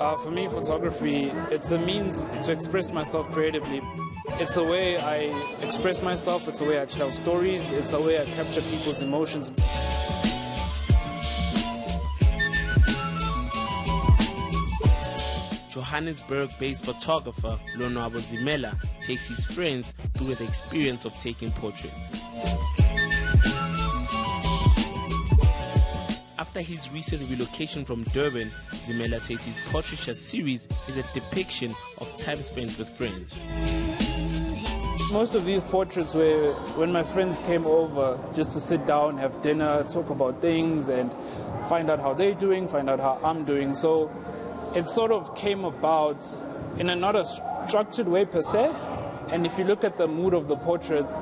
For me, photography, it's a means to express myself creatively. It's a way I express myself, it's a way I tell stories, it's a way I capture people's emotions. Johannesburg-based photographer Lonwabo Zimela takes his friends through the experience of taking portraits. After his recent relocation from Durban, Zimela says his portraiture series is a depiction of time spent with friends. Most of these portraits were when my friends came over just to sit down, have dinner, talk about things and find out how they're doing, find out how I'm doing. So it sort of came about in a not a structured way per se. And if you look at the mood of the portraits,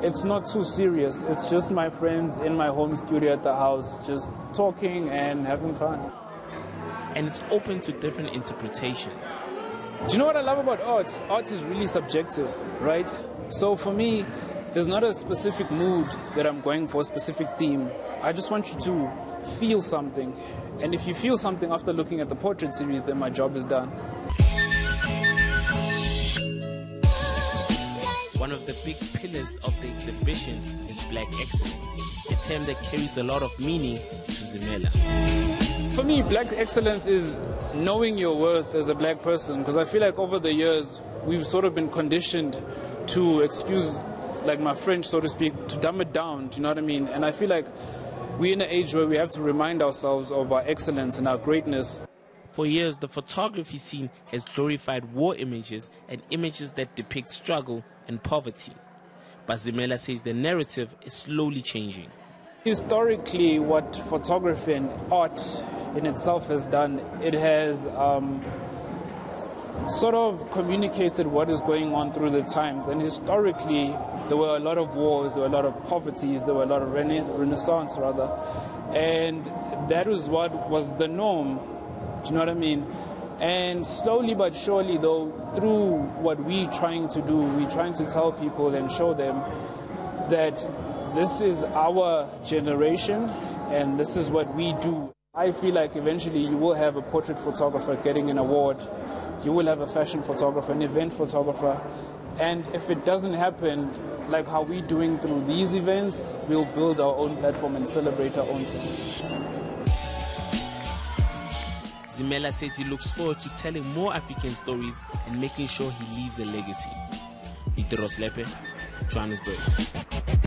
it's not too serious. It's just my friends in my home studio at the house, just talking and having fun. And it's open to different interpretations. Do you know what I love about art? Art is really subjective, right? So for me, there's not a specific mood that I'm going for, a specific theme. I just want you to feel something. And if you feel something after looking at the portrait series, then my job is done. One of the big pillars of the exhibition is Black Excellence, a term that carries a lot of meaning to Zimela. For me, Black Excellence is knowing your worth as a black person, because I feel like over the years, we've sort of been conditioned to, excuse like my French, so to speak, to dumb it down, do you know what I mean? And I feel like we're in an age where we have to remind ourselves of our excellence and our greatness. For years, the photography scene has glorified war images and images that depict struggle and poverty. But Zimela says the narrative is slowly changing. Historically, what photography and art in itself has done, it has sort of communicated what is going on through the times. And historically, there were a lot of wars, there were a lot of poverties, there were a lot of renaissance rather. And that was what was the norm, do you know what I mean? And slowly but surely though, through what we're trying to do, we're trying to tell people and show them that this is our generation and this is what we do. I feel like eventually you will have a portrait photographer getting an award. You will have a fashion photographer, an event photographer. And if it doesn't happen like how we're doing through these events, we'll build our own platform and celebrate our own self. Zimela says he looks forward to telling more African stories and making sure he leaves a legacy. Ditiro Selepe, Johannesburg.